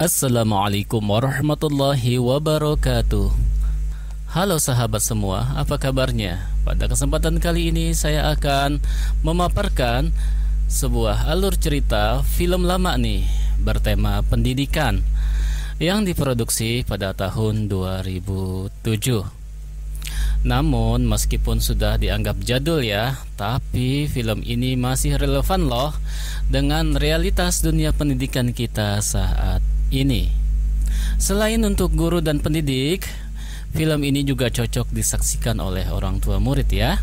Assalamualaikum warahmatullahi wabarakatuh. Halo sahabat semua, apa kabarnya? Pada kesempatan kali ini saya akan memaparkan sebuah alur cerita film lama nih, bertema pendidikan, yang diproduksi pada tahun 2007. Namun meskipun sudah dianggap jadul ya, tapi film ini masih relevan loh dengan realitas dunia pendidikan kita saat ini. Selain untuk guru dan pendidik, film ini juga cocok disaksikan oleh orang tua murid ya.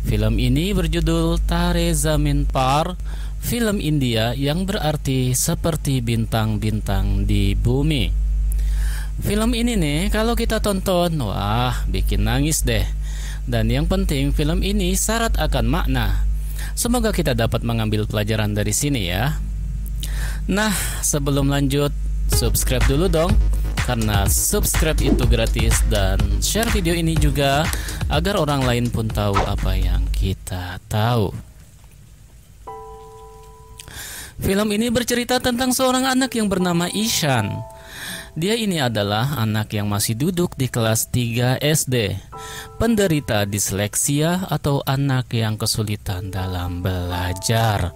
Film ini berjudul Tare Zameen Par, film India yang berarti seperti bintang-bintang di bumi. Film ini nih kalau kita tonton, wah bikin nangis deh. Dan yang penting film ini syarat akan makna. Semoga kita dapat mengambil pelajaran dari sini ya. Nah, sebelum lanjut, subscribe dulu dong, karena subscribe itu gratis, dan share video ini juga agar orang lain pun tahu apa yang kita tahu. Film ini bercerita tentang seorang anak yang bernama Ishan. Dia ini adalah anak yang masih duduk di kelas 3 SD, penderita disleksia atau anak yang kesulitan dalam belajar.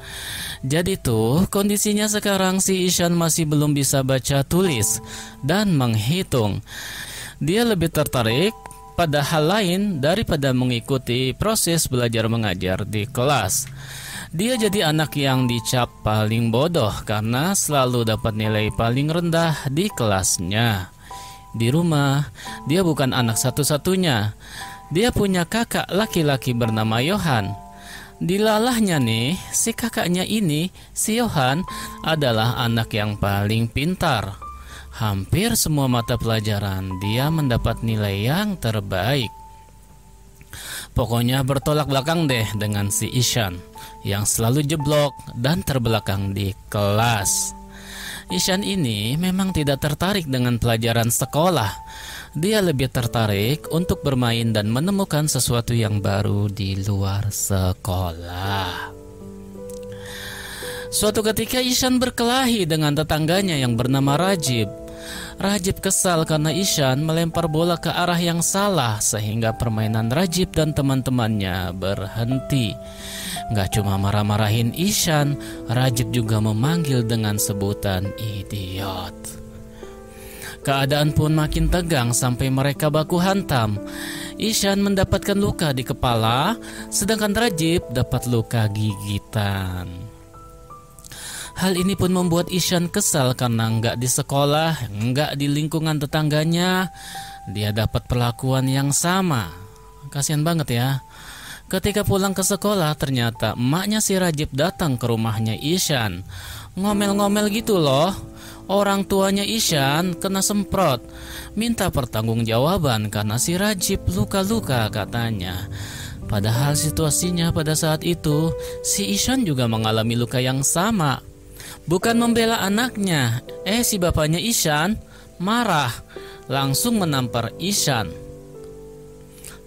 Jadi tuh kondisinya sekarang si Ishan masih belum bisa baca tulis dan menghitung. Dia lebih tertarik pada hal lain daripada mengikuti proses belajar mengajar di kelas. Dia jadi anak yang dicap paling bodoh karena selalu dapat nilai paling rendah di kelasnya. Di rumah, dia bukan anak satu-satunya. Dia punya kakak laki-laki bernama Johan. Dilalahnya nih, si kakaknya ini, si Johan, adalah anak yang paling pintar. Hampir semua mata pelajaran dia mendapat nilai yang terbaik. Pokoknya bertolak belakang deh dengan si Ishan yang selalu jeblok dan terbelakang di kelas. Ishan ini memang tidak tertarik dengan pelajaran sekolah. Dia lebih tertarik untuk bermain dan menemukan sesuatu yang baru di luar sekolah. Suatu ketika Ishan berkelahi dengan tetangganya yang bernama Rajib. Rajib kesal karena Ishan melempar bola ke arah yang salah sehingga permainan Rajib dan teman-temannya berhenti. Gak cuma marah-marahin Ishan, Rajib juga memanggil dengan sebutan idiot. Keadaan pun makin tegang sampai mereka baku hantam. Ishan mendapatkan luka di kepala, sedangkan Rajib dapat luka gigitan. Hal ini pun membuat Ishan kesal karena nggak di sekolah, nggak di lingkungan tetangganya, dia dapat perlakuan yang sama. Kasian banget ya. Ketika pulang ke sekolah, ternyata emaknya si Rajib datang ke rumahnya Ishan. Ngomel-ngomel gitu loh. Orang tuanya Ishan kena semprot, minta pertanggungjawaban karena si Rajib luka-luka katanya. Padahal situasinya pada saat itu, si Ishan juga mengalami luka yang sama. Bukan membela anaknya, si bapaknya Ishan marah, langsung menampar Ishan.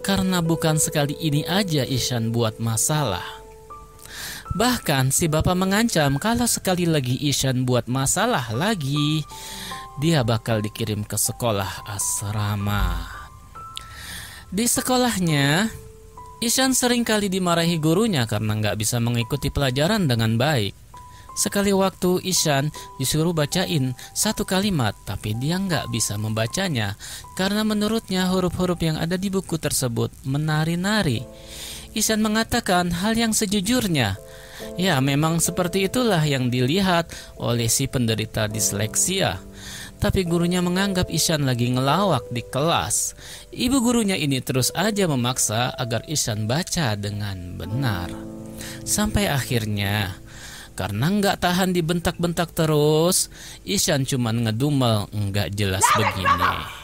Karena bukan sekali ini aja Ishan buat masalah. Bahkan si bapak mengancam kalau sekali lagi Ishan buat masalah lagi, dia bakal dikirim ke sekolah asrama. Di sekolahnya, Ishan sering kali dimarahi gurunya karena nggak bisa mengikuti pelajaran dengan baik. Sekali waktu Ishan disuruh bacain satu kalimat, tapi dia nggak bisa membacanya karena menurutnya huruf-huruf yang ada di buku tersebut menari-nari. Ishan mengatakan hal yang sejujurnya. Ya, memang seperti itulah yang dilihat oleh si penderita disleksia. Tapi gurunya menganggap Ishan lagi ngelawak di kelas. Ibu gurunya ini terus aja memaksa agar Ishan baca dengan benar. Sampai akhirnya, karena nggak tahan dibentak-bentak terus, Ishan cuman ngedumel nggak jelas begini.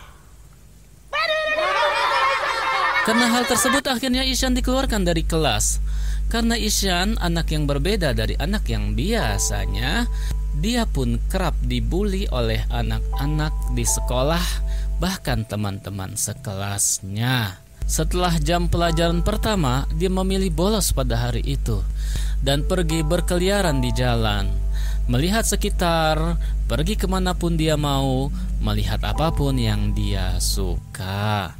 Karena hal tersebut akhirnya Ishan dikeluarkan dari kelas. Karena Ishan anak yang berbeda dari anak yang biasanya, dia pun kerap dibully oleh anak-anak di sekolah, bahkan teman-teman sekelasnya. Setelah jam pelajaran pertama, dia memilih bolos pada hari itu dan pergi berkeliaran di jalan. melihat sekitar, pergi kemanapun dia mau, melihat apapun yang dia suka.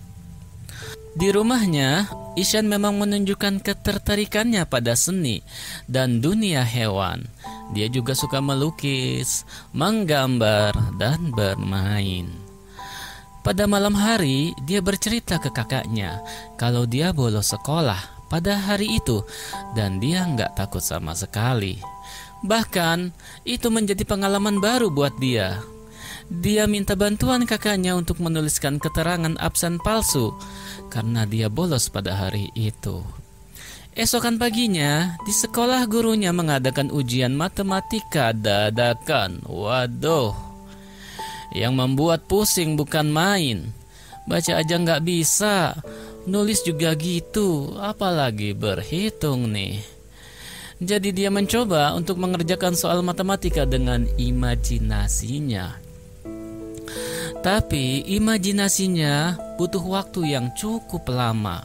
Di rumahnya, Ishan memang menunjukkan ketertarikannya pada seni dan dunia hewan. Dia juga suka melukis, menggambar, dan bermain. Pada malam hari, dia bercerita ke kakaknya kalau dia bolos sekolah pada hari itu dan dia nggak takut sama sekali. Bahkan, itu menjadi pengalaman baru buat dia. Dia minta bantuan kakaknya untuk menuliskan keterangan absen palsu karena dia bolos pada hari itu. Esokan paginya, di sekolah gurunya mengadakan ujian matematika dadakan. Waduh, yang membuat pusing bukan main. Baca aja nggak bisa, nulis juga gitu, apalagi berhitung nih. Jadi dia mencoba untuk mengerjakan soal matematika dengan imajinasinya. Tapi imajinasinya butuh waktu yang cukup lama.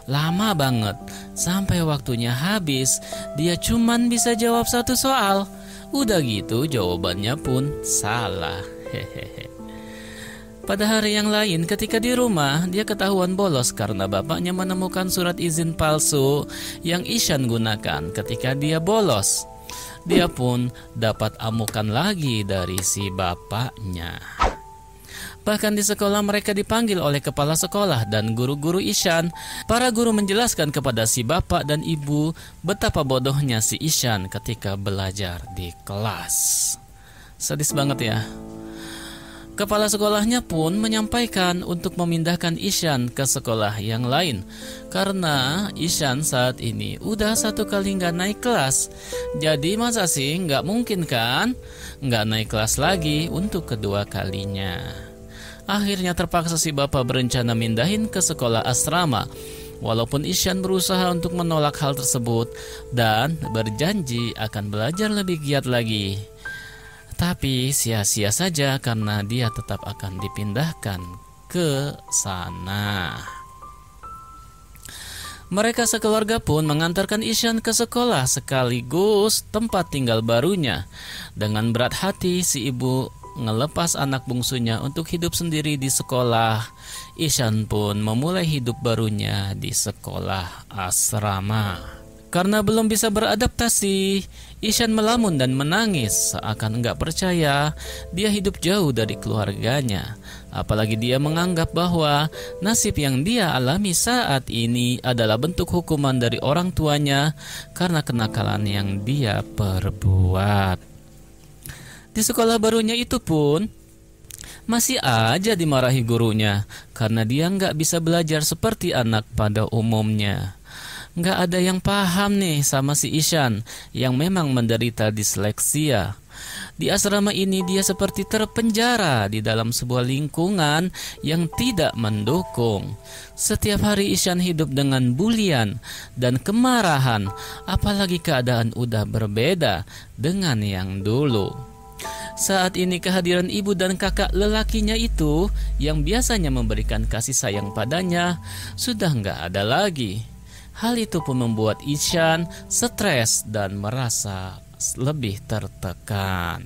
Lama banget. Sampai waktunya habis, dia cuman bisa jawab satu soal. Udah gitu jawabannya pun salah. Hehehe. Pada hari yang lain ketika di rumah, dia ketahuan bolos karena bapaknya menemukan surat izin palsu yang Ishan gunakan ketika dia bolos. Dia pun dapat amukan lagi dari si bapaknya. Bahkan di sekolah mereka dipanggil oleh kepala sekolah dan guru-guru Ishan. Para guru menjelaskan kepada si bapak dan ibu betapa bodohnya si Ishan ketika belajar di kelas. Sadis banget ya. Kepala sekolahnya pun menyampaikan untuk memindahkan Ishan ke sekolah yang lain karena Ishan saat ini udah 1 kali nggak naik kelas. Jadi masa sih nggak mungkin kan nggak naik kelas lagi untuk kedua kalinya. Akhirnya terpaksa si bapak berencana mindahin ke sekolah asrama. Walaupun Ishan berusaha untuk menolak hal tersebut dan berjanji akan belajar lebih giat lagi. Tapi sia-sia saja karena dia tetap akan dipindahkan ke sana. Mereka sekeluarga pun mengantarkan Ishan ke sekolah sekaligus tempat tinggal barunya. Dengan berat hati si ibu ngelepas anak bungsunya untuk hidup sendiri di sekolah. Ishan pun memulai hidup barunya di sekolah asrama. Karena belum bisa beradaptasi, Ishan melamun dan menangis seakan enggak percaya dia hidup jauh dari keluarganya. Apalagi dia menganggap bahwa nasib yang dia alami saat ini adalah bentuk hukuman dari orang tuanya karena kenakalan yang dia perbuat. Di sekolah barunya itu pun masih aja dimarahi gurunya karena dia nggak bisa belajar seperti anak pada umumnya. Nggak ada yang paham nih sama si Ishan yang memang menderita disleksia. Di asrama ini dia seperti terpenjara di dalam sebuah lingkungan yang tidak mendukung. Setiap hari Ishan hidup dengan bulian dan kemarahan, apalagi keadaan udah berbeda dengan yang dulu. Saat ini kehadiran ibu dan kakak lelakinya itu yang biasanya memberikan kasih sayang padanya sudah nggak ada lagi. Hal itu pun membuat Ishan stres dan merasa lebih tertekan.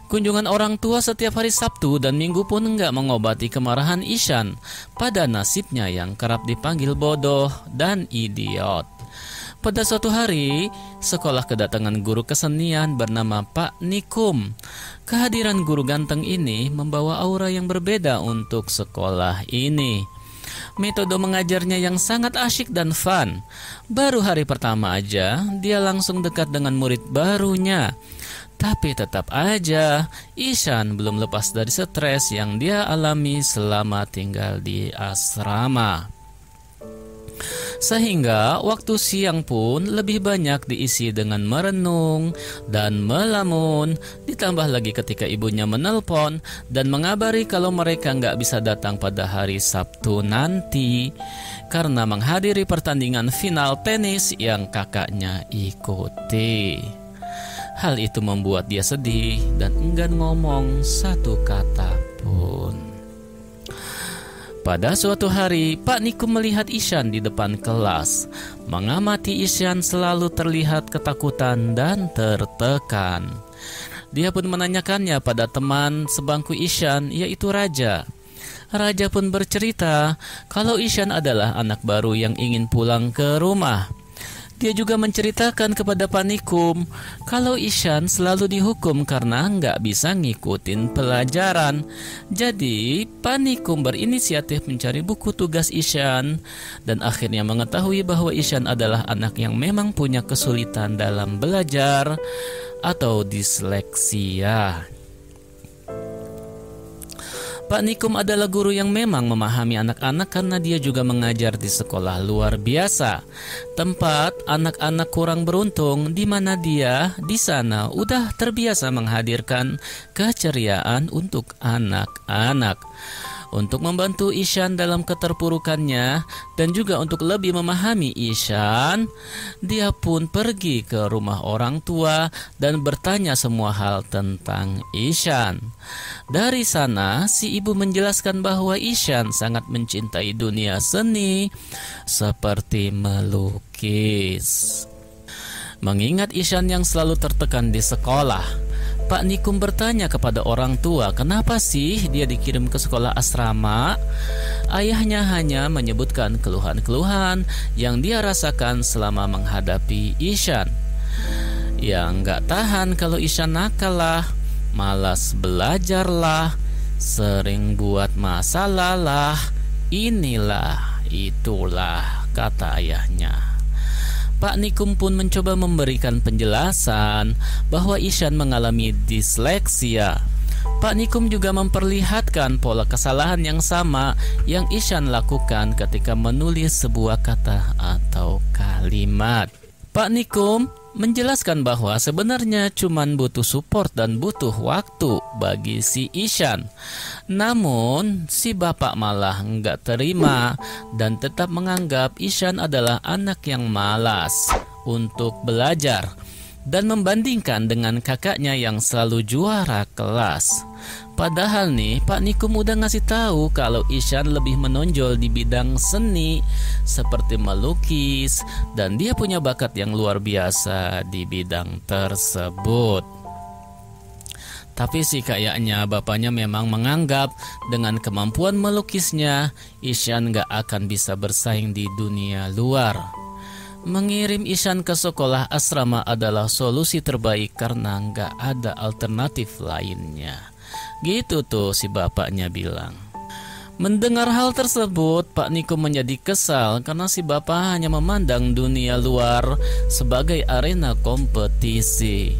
Kunjungan orang tua setiap hari Sabtu dan Minggu pun enggak mengobati kemarahan Ishan pada nasibnya yang kerap dipanggil bodoh dan idiot. Pada suatu hari, sekolah kedatangan guru kesenian bernama Pak Nikum. Kehadiran guru ganteng ini membawa aura yang berbeda untuk sekolah ini. Metode mengajarnya yang sangat asyik dan fun. Baru hari pertama aja, dia langsung dekat dengan murid barunya. Tapi tetap aja, Ishan belum lepas dari stres yang dia alami selama tinggal di asrama. Sehingga waktu siang pun lebih banyak diisi dengan merenung dan melamun. Ditambah lagi ketika ibunya menelpon dan mengabari kalau mereka nggak bisa datang pada hari Sabtu nanti karena menghadiri pertandingan final tenis yang kakaknya ikuti. Hal itu membuat dia sedih dan enggan ngomong satu kata pun. Pada suatu hari, Pak Nikum melihat Ishan di depan kelas. Mengamati Ishan selalu terlihat ketakutan dan tertekan. Dia pun menanyakannya pada teman sebangku Ishan, yaitu Raja. Raja pun bercerita kalau Ishan adalah anak baru yang ingin pulang ke rumah. Dia juga menceritakan kepada Pak Nikum kalau Ishan selalu dihukum karena nggak bisa ngikutin pelajaran. Jadi Pak Nikum berinisiatif mencari buku tugas Ishan dan akhirnya mengetahui bahwa Ishan adalah anak yang memang punya kesulitan dalam belajar atau disleksia. Pak Nikum adalah guru yang memang memahami anak-anak karena dia juga mengajar di sekolah luar biasa. Tempat anak-anak kurang beruntung di mana dia di sana udah terbiasa menghadirkan keceriaan untuk anak-anak. Untuk membantu Ishan dalam keterpurukannya dan juga untuk lebih memahami Ishan, dia pun pergi ke rumah orang tua dan bertanya semua hal tentang Ishan. Dari sana, si ibu menjelaskan bahwa Ishan sangat mencintai dunia seni seperti melukis. Mengingat Ishan yang selalu tertekan di sekolah, Pak Nikum bertanya kepada orang tua kenapa sih dia dikirim ke sekolah asrama. Ayahnya hanya menyebutkan keluhan-keluhan yang dia rasakan selama menghadapi Ishan. Ya nggak tahan kalau Ishan nakal lah, malas belajar lah, sering buat masalah lah, inilah itulah, kata ayahnya. Pak Nikum pun mencoba memberikan penjelasan bahwa Ishan mengalami disleksia. Pak Nikum juga memperlihatkan pola kesalahan yang sama yang Ishan lakukan ketika menulis sebuah kata atau kalimat. Pak Nikum menjelaskan bahwa sebenarnya cuma butuh support dan butuh waktu bagi si Ishan. Namun si bapak malah nggak terima dan tetap menganggap Ishan adalah anak yang malas untuk belajar dan membandingkan dengan kakaknya yang selalu juara kelas. Padahal nih Pak Nikum udah ngasih tahu kalau Ishan lebih menonjol di bidang seni seperti melukis dan dia punya bakat yang luar biasa di bidang tersebut. Tapi sih kayaknya bapaknya memang menganggap dengan kemampuan melukisnya Ishan gak akan bisa bersaing di dunia luar. Mengirim Ishan ke sekolah asrama adalah solusi terbaik karena gak ada alternatif lainnya. Gitu tuh si bapaknya bilang. Mendengar hal tersebut, Pak Nikum menjadi kesal karena si bapak hanya memandang dunia luar sebagai arena kompetisi.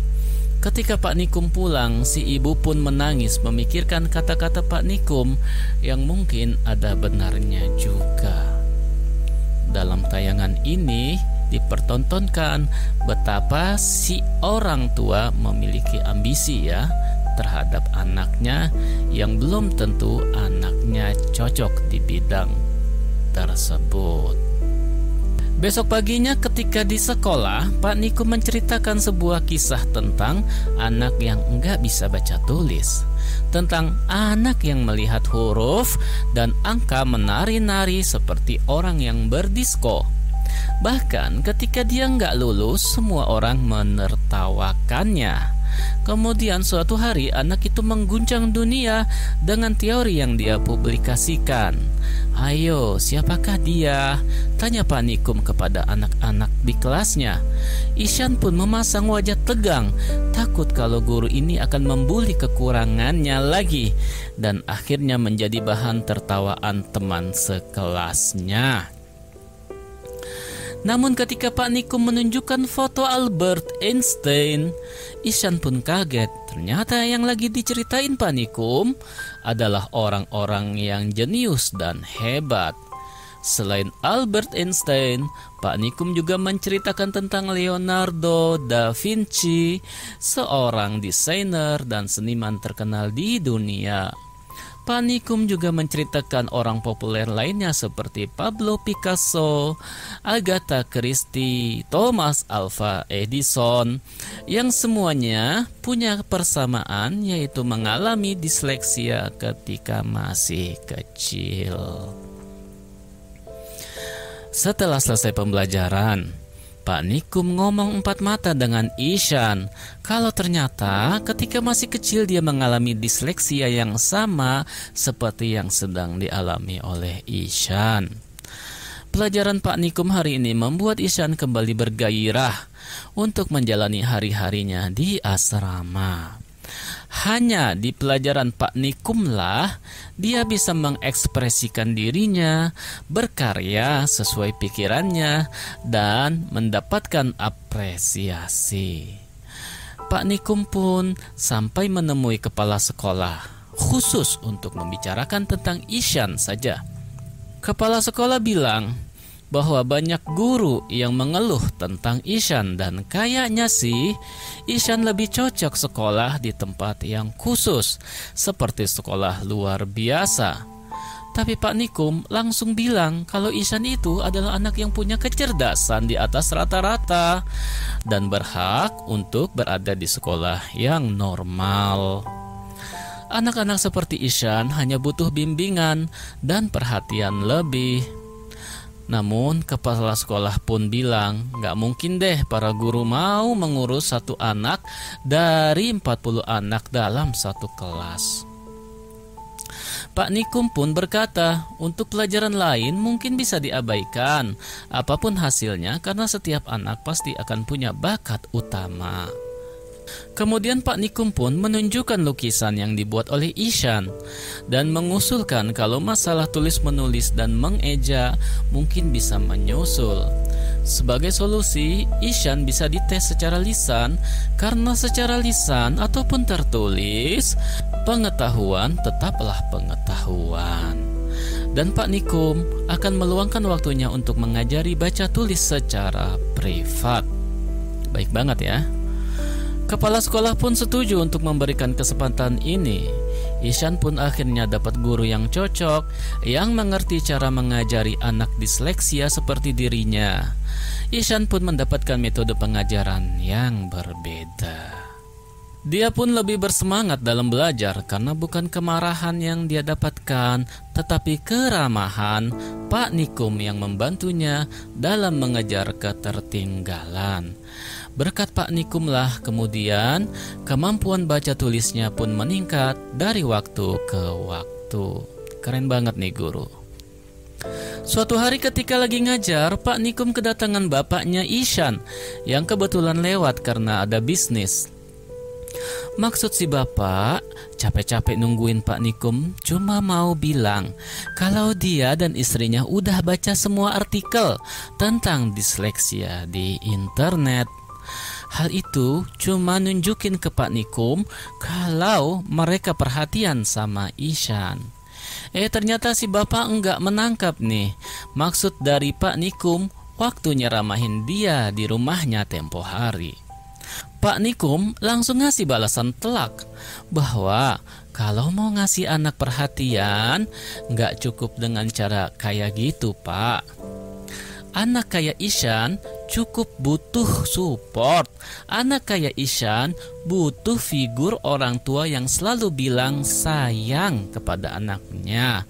Ketika Pak Nikum pulang, si ibu pun menangis memikirkan kata-kata Pak Nikum yang mungkin ada benarnya juga. Dalam tayangan ini dipertontonkan betapa si orang tua memiliki ambisi ya terhadap anaknya yang belum tentu anaknya cocok di bidang tersebut. Besok paginya ketika di sekolah, Pak Nikum menceritakan sebuah kisah tentang anak yang enggak bisa baca tulis, tentang anak yang melihat huruf dan angka menari-nari seperti orang yang berdisko. Bahkan ketika dia enggak lulus, semua orang menertawakannya. Kemudian suatu hari anak itu mengguncang dunia dengan teori yang dia publikasikan. Ayo, siapakah dia? Tanya Pak Nikum kepada anak-anak di kelasnya. Ishan pun memasang wajah tegang, takut kalau guru ini akan membuli kekurangannya lagi, dan akhirnya menjadi bahan tertawaan teman sekelasnya. Namun ketika Pak Nikum menunjukkan foto Albert Einstein, Ishan pun kaget. Ternyata yang lagi diceritain Pak Nikum adalah orang-orang yang jenius dan hebat. Selain Albert Einstein, Pak Nikum juga menceritakan tentang Leonardo da Vinci, seorang desainer dan seniman terkenal di dunia. Pak Nikum juga menceritakan orang populer lainnya seperti Pablo Picasso, Agatha Christie, Thomas Alva Edison, yang semuanya punya persamaan, yaitu mengalami disleksia ketika masih kecil. Setelah selesai pembelajaran, Pak Nikum ngomong empat mata dengan Ishan kalau ternyata ketika masih kecil dia mengalami disleksia yang sama seperti yang sedang dialami oleh Ishan. Pelajaran Pak Nikum hari ini membuat Ishan kembali bergairah untuk menjalani hari-harinya di asrama. Hanya di pelajaran Pak Nikumlah dia bisa mengekspresikan dirinya, berkarya sesuai pikirannya, dan mendapatkan apresiasi. Pak Nikum pun sampai menemui kepala sekolah khusus untuk membicarakan tentang Ishan saja. Kepala sekolah bilang bahwa banyak guru yang mengeluh tentang Ishan dan kayaknya sih Ishan lebih cocok sekolah di tempat yang khusus seperti sekolah luar biasa. Tapi Pak Nikum langsung bilang kalau Ishan itu adalah anak yang punya kecerdasan di atas rata-rata dan berhak untuk berada di sekolah yang normal. Anak-anak seperti Ishan hanya butuh bimbingan dan perhatian lebih. Namun kepala sekolah pun bilang gak mungkin deh para guru mau mengurus satu anak dari 40 anak dalam satu kelas. Pak Nikum pun berkata untuk pelajaran lain mungkin bisa diabaikan apapun hasilnya karena setiap anak pasti akan punya bakat utama. Kemudian Pak Nikum pun menunjukkan lukisan yang dibuat oleh Ishan dan mengusulkan kalau masalah tulis menulis dan mengeja mungkin bisa menyusul. Sebagai solusi, Ishan bisa dites secara lisan karena secara lisan ataupun tertulis, pengetahuan tetaplah pengetahuan. Dan Pak Nikum akan meluangkan waktunya untuk mengajari baca tulis secara privat. Baik banget ya. Kepala sekolah pun setuju untuk memberikan kesempatan ini. Ishan pun akhirnya dapat guru yang cocok, yang mengerti cara mengajari anak disleksia seperti dirinya. Ishan pun mendapatkan metode pengajaran yang berbeda. Dia pun lebih bersemangat dalam belajar karena bukan kemarahan yang dia dapatkan, tetapi keramahan Pak Nikum yang membantunya dalam mengejar ketertinggalan. Berkat Pak Nikumlah kemudian kemampuan baca tulisnya pun meningkat dari waktu ke waktu. Keren banget nih guru. Suatu hari ketika lagi ngajar, Pak Nikum kedatangan bapaknya Ishan yang kebetulan lewat karena ada bisnis. Maksud si bapak capek-capek nungguin Pak Nikum cuma mau bilang kalau dia dan istrinya udah baca semua artikel tentang disleksia di internet. Hal itu cuma nunjukin ke Pak Nikum kalau mereka perhatian sama Ishan. Ternyata si bapak enggak menangkap nih maksud dari Pak Nikum waktu nyeramahin dia di rumahnya tempo hari. Pak Nikum langsung ngasih balasan telak bahwa kalau mau ngasih anak perhatian enggak cukup dengan cara kayak gitu, Pak. Anak kayak Ishan cukup butuh support. Anak kayak Ishan butuh figur orang tua yang selalu bilang sayang kepada anaknya.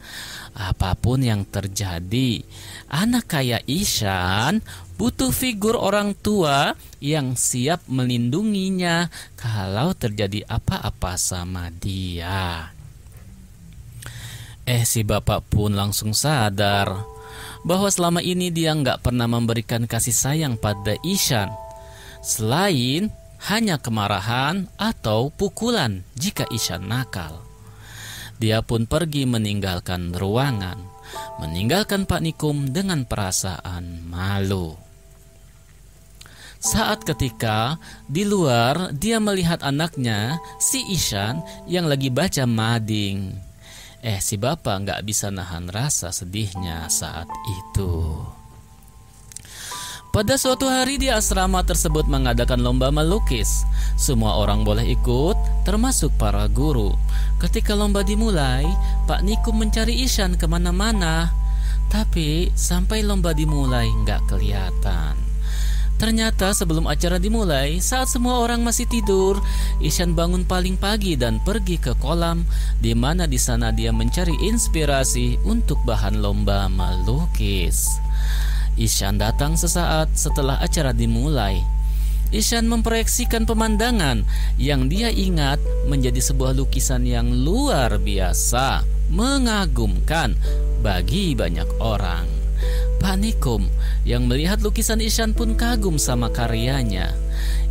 Apapun yang terjadi, anak kayak Ishan butuh figur orang tua yang siap melindunginya kalau terjadi apa-apa sama dia. Si bapak pun langsung sadar bahwa selama ini dia nggak pernah memberikan kasih sayang pada Ishan, selain hanya kemarahan atau pukulan jika Ishan nakal. Dia pun pergi meninggalkan ruangan, meninggalkan Pak Nikum dengan perasaan malu. Saat ketika di luar dia melihat anaknya, si Ishan yang lagi baca mading. Si bapak nggak bisa nahan rasa sedihnya saat itu. Pada suatu hari di asrama tersebut mengadakan lomba melukis. Semua orang boleh ikut, termasuk para guru. Ketika lomba dimulai, Pak Nikum mencari Ishan kemana-mana. Tapi sampai lomba dimulai nggak kelihatan. Ternyata sebelum acara dimulai, saat semua orang masih tidur, Ishan bangun paling pagi dan pergi ke kolam, di mana di sana dia mencari inspirasi untuk bahan lomba melukis. Ishan datang sesaat setelah acara dimulai. Ishan memproyeksikan pemandangan yang dia ingat menjadi sebuah lukisan yang luar biasa, mengagumkan bagi banyak orang. Pak Nikum yang melihat lukisan Ishan pun kagum sama karyanya.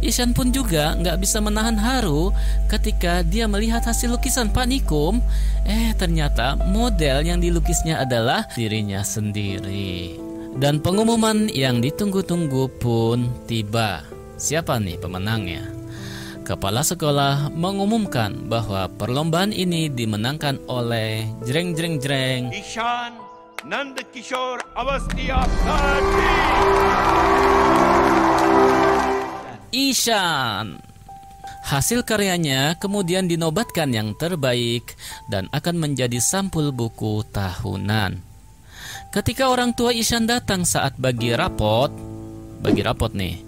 Ishan pun juga nggak bisa menahan haru ketika dia melihat hasil lukisan Pak Nikum. Ternyata model yang dilukisnya adalah dirinya sendiri. Dan pengumuman yang ditunggu-tunggu pun tiba. Siapa nih pemenangnya? Kepala sekolah mengumumkan bahwa perlombaan ini dimenangkan oleh jreng jreng jreng Ishan Nandakishore Awasthi Apadi. Ishan. Hasil karyanya kemudian dinobatkan yang terbaik dan akan menjadi sampul buku tahunan. Ketika orang tua Ishan datang saat bagi rapot nih,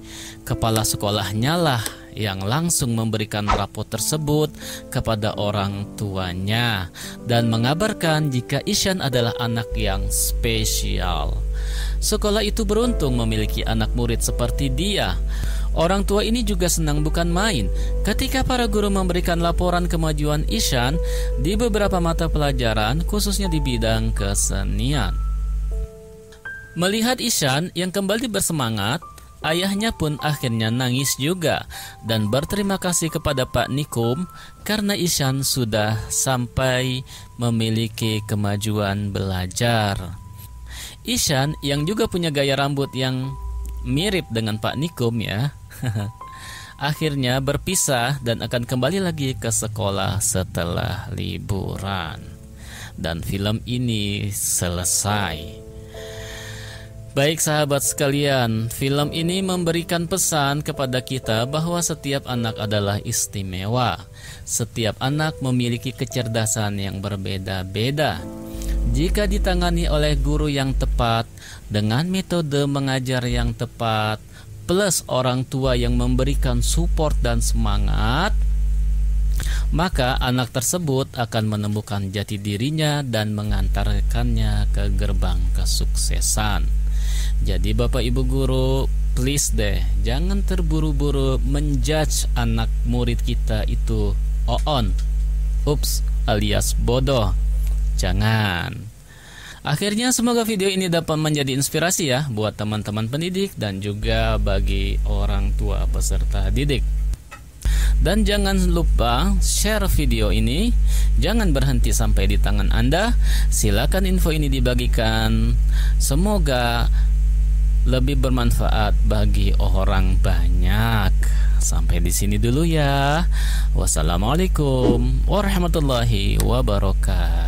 kepala sekolahnya lah yang langsung memberikan rapot tersebut kepada orang tuanya dan mengabarkan jika Ishan adalah anak yang spesial. Sekolah itu beruntung memiliki anak murid seperti dia. Orang tua ini juga senang bukan main ketika para guru memberikan laporan kemajuan Ishan di beberapa mata pelajaran, khususnya di bidang kesenian. Melihat Ishan yang kembali bersemangat, ayahnya pun akhirnya nangis juga dan berterima kasih kepada Pak Nikum karena Ishan sudah sampai memiliki kemajuan belajar. Ishan yang juga punya gaya rambut yang mirip dengan Pak Nikum ya, akhirnya berpisah dan akan kembali lagi ke sekolah setelah liburan. Dan film ini selesai. Baik sahabat sekalian, film ini memberikan pesan kepada kita bahwa setiap anak adalah istimewa. Setiap anak memiliki kecerdasan yang berbeda-beda. Jika ditangani oleh guru yang tepat, dengan metode mengajar yang tepat, plus orang tua yang memberikan support dan semangat, maka anak tersebut akan menemukan jati dirinya dan mengantarkannya ke gerbang kesuksesan. Jadi Bapak Ibu guru, please deh, jangan terburu-buru menjudge anak murid kita itu oon, ups, alias bodoh. Jangan. Akhirnya semoga video ini dapat menjadi inspirasi ya buat teman-teman pendidik dan juga bagi orang tua peserta didik. Dan jangan lupa share video ini. Jangan berhenti sampai di tangan Anda. Silakan info ini dibagikan. Semoga lebih bermanfaat bagi orang banyak. Sampai di sini dulu ya. Wassalamualaikum warahmatullahi wabarakatuh.